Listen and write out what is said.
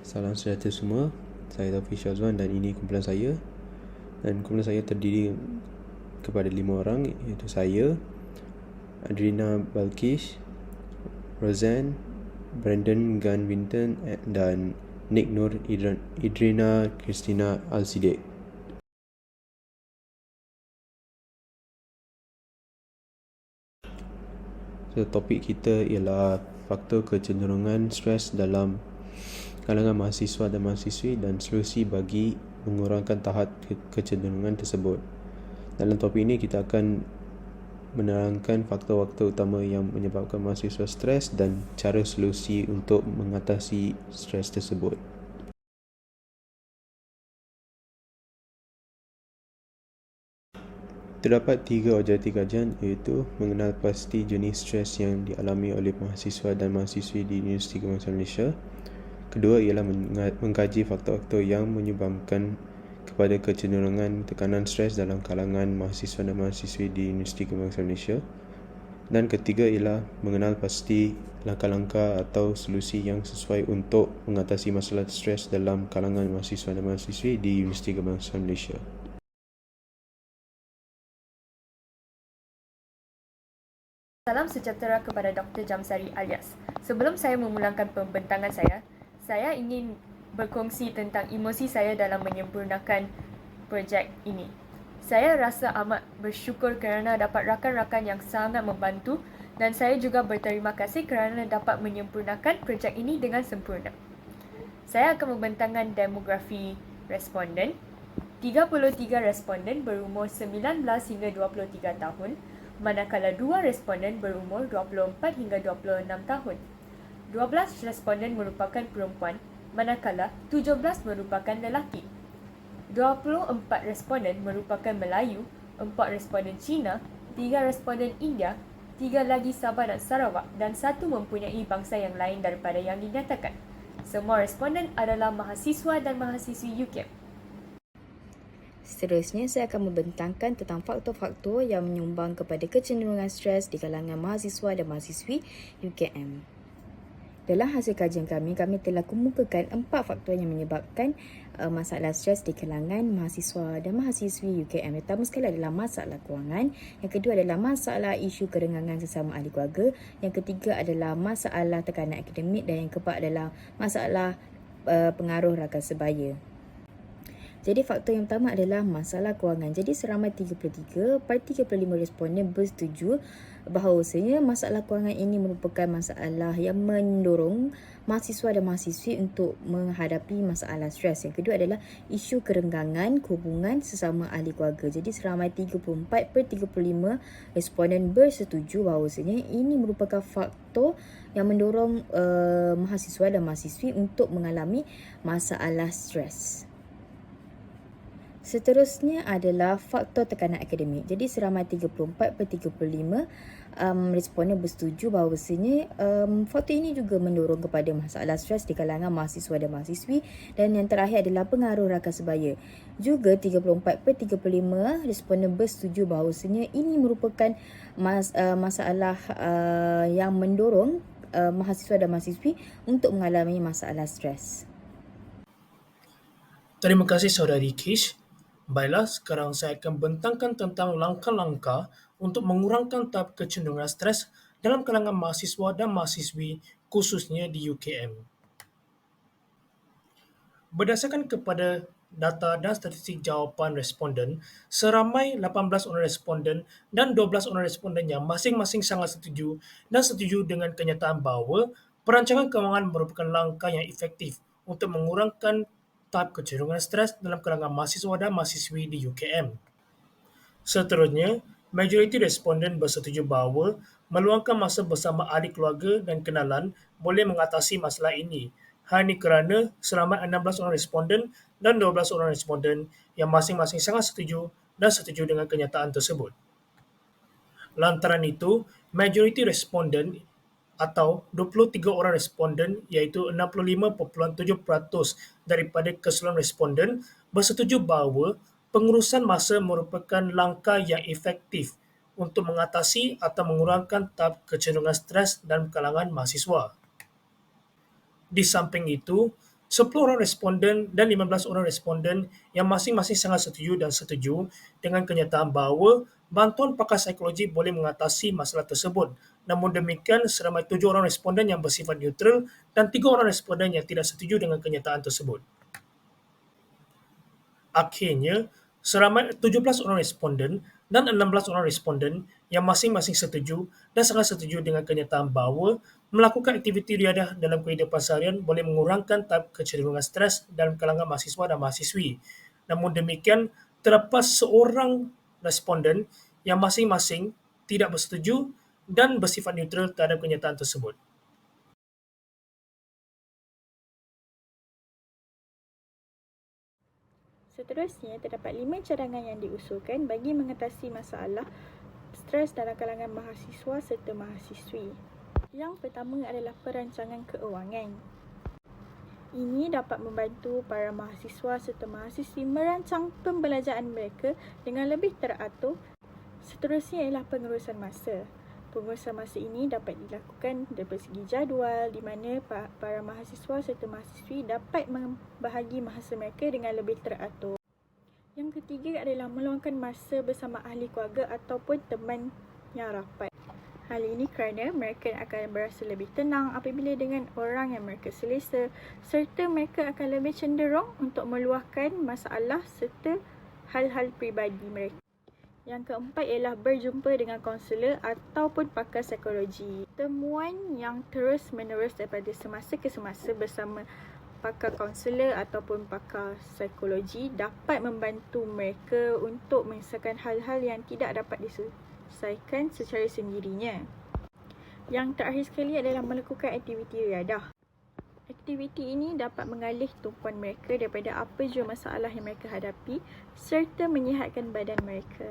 Salam sejahtera semua. Saya Taufik Syazwan dan ini kumpulan saya. Dan kumpulan saya terdiri kepada 5 orang, iaitu saya, Adrina Balkish, Roseanne, Brandon Gunn Winton dan Nick Nur Idrina Christina Alsidik. So, topik kita ialah faktor kecenderungan stres dalam kalangan mahasiswa dan mahasiswi dan solusi bagi mengurangkan tahap kecenderungan tersebut. Dalam topik ini kita akan menerangkan faktor-faktor utama yang menyebabkan mahasiswa stres dan cara solusi untuk mengatasi stres tersebut. Terdapat 3 objektif kajian, iaitu mengenal pasti jenis stres yang dialami oleh mahasiswa dan mahasiswi di Universiti Kebangsaan Malaysia. Kedua ialah mengkaji faktor-faktor yang menyebabkan kepada kecenderungan tekanan stres dalam kalangan mahasiswa dan mahasiswi di Universiti Kebangsaan Malaysia. Dan ketiga ialah mengenal pasti langkah-langkah atau solusi yang sesuai untuk mengatasi masalah stres dalam kalangan mahasiswa dan mahasiswi di Universiti Kebangsaan Malaysia. Salam sejahtera kepada Dr. Jamsari Alias. Sebelum saya memulakan pembentangan saya ingin berkongsi tentang emosi saya dalam menyempurnakan projek ini. Saya rasa amat bersyukur kerana dapat rakan-rakan yang sangat membantu dan saya juga berterima kasih kerana dapat menyempurnakan projek ini dengan sempurna. Saya akan membentangkan demografi responden. 33 responden berumur 19 hingga 23 tahun, manakala 2 responden berumur 24 hingga 26 tahun. 12 responden merupakan perempuan, manakala 17 merupakan lelaki. 24 responden merupakan Melayu, 4 responden Cina, 3 responden India, 3 lagi Sabah dan Sarawak dan 1 mempunyai bangsa yang lain daripada yang dinyatakan. Semua responden adalah mahasiswa dan mahasiswi UKM. Seterusnya, saya akan membentangkan tentang faktor-faktor yang menyumbang kepada kecenderungan stres di kalangan mahasiswa dan mahasiswi UKM. Dalam hasil kajian kami telah kemukakan 4 faktor yang menyebabkan masalah stres di kalangan mahasiswa dan mahasiswi UKM. Yang pertama sekali adalah masalah kewangan, yang kedua adalah masalah isu kerenggangan sesama ahli keluarga, yang ketiga adalah masalah tekanan akademik dan yang keempat adalah masalah pengaruh rakan sebaya. Jadi faktor yang pertama adalah masalah kewangan. Jadi seramai 35 responden bersetuju bahawasanya masalah kewangan ini merupakan masalah yang mendorong mahasiswa dan mahasiswi untuk menghadapi masalah stres. Yang kedua adalah isu kerenggangan hubungan sesama ahli keluarga. Jadi seramai 34/35 responden bersetuju bahawasanya ini merupakan faktor yang mendorong mahasiswa dan mahasiswi untuk mengalami masalah stres. Seterusnya adalah faktor tekanan akademik. Jadi seramai 34/35 responden bersetuju bahawasanya faktor ini juga mendorong kepada masalah stres di kalangan mahasiswa dan mahasiswi. Dan yang terakhir adalah pengaruh rakan sebaya. Juga 34/35 responden bersetuju bahawasanya ini merupakan masalah yang mendorong mahasiswa dan mahasiswi untuk mengalami masalah stres. Terima kasih Saudari Kish. Baiklah, sekarang saya akan bentangkan tentang langkah-langkah untuk mengurangkan tahap kecenderungan stres dalam kalangan mahasiswa dan mahasiswi khususnya di UKM. Berdasarkan kepada data dan statistik jawapan responden, seramai 18 orang responden dan 12 orang responden yang masing-masing sangat setuju dan setuju dengan kenyataan bahawa perancangan kewangan merupakan langkah yang efektif untuk mengurangkan tahap kecenderungan stres dalam kalangan mahasiswa dan mahasiswi di UKM. Seterusnya, majoriti responden bersetuju bahawa meluangkan masa bersama ahli keluarga dan kenalan boleh mengatasi masalah ini. Hal ini kerana seramai 16 orang responden dan 12 orang responden yang masing-masing sangat setuju dan setuju dengan kenyataan tersebut. Lantaran itu, majoriti responden atau 23 orang responden iaitu 65.7% daripada keseluruhan responden bersetuju bahawa pengurusan masa merupakan langkah yang efektif untuk mengatasi atau mengurangkan tahap kecenderungan stres dalam kalangan mahasiswa. Di samping itu, 10 orang responden dan 15 orang responden yang masing-masing sangat setuju dengan kenyataan bahawa bantuan pakar psikologi boleh mengatasi masalah tersebut. Namun demikian, seramai 7 orang responden yang bersifat neutral dan 3 orang responden yang tidak setuju dengan kenyataan tersebut. Akhirnya, seramai 17 orang responden dan 16 orang responden yang masing-masing setuju dan sangat setuju dengan kenyataan bahawa melakukan aktiviti riadah dalam kehidupan seharian boleh mengurangkan tahap kecenderungan stres dalam kalangan mahasiswa dan mahasiswi. Namun demikian, terdapat seorang responden yang masing-masing tidak bersetuju dan bersifat neutral terhadap kenyataan tersebut. Seterusnya, terdapat 5 cadangan yang diusulkan bagi mengatasi masalah stres dalam kalangan mahasiswa serta mahasiswi. Yang pertama adalah perancangan keuangan. Ini dapat membantu para mahasiswa serta mahasiswi merancang pembelajaran mereka dengan lebih teratur. Seterusnya ialah pengurusan masa. Pengurusan masa ini dapat dilakukan dari segi jadual di mana para mahasiswa serta mahasiswi dapat membahagi masa mereka dengan lebih teratur. Yang ketiga adalah meluangkan masa bersama ahli keluarga ataupun teman yang rapat. Hal ini kerana mereka akan berasa lebih tenang apabila dengan orang yang mereka selesa serta mereka akan lebih cenderung untuk meluahkan masalah serta hal-hal peribadi mereka. Yang keempat ialah berjumpa dengan kaunselor ataupun pakar psikologi. Temuan yang terus-menerus daripada semasa ke semasa bersama pakar kaunselor ataupun pakar psikologi dapat membantu mereka untuk menyelesaikan hal-hal yang tidak dapat diselesaikan secara sendirinya. Yang terakhir sekali adalah melakukan aktiviti riadah. Aktiviti ini dapat mengalih tumpuan mereka daripada apa jua masalah yang mereka hadapi serta menyihatkan badan mereka.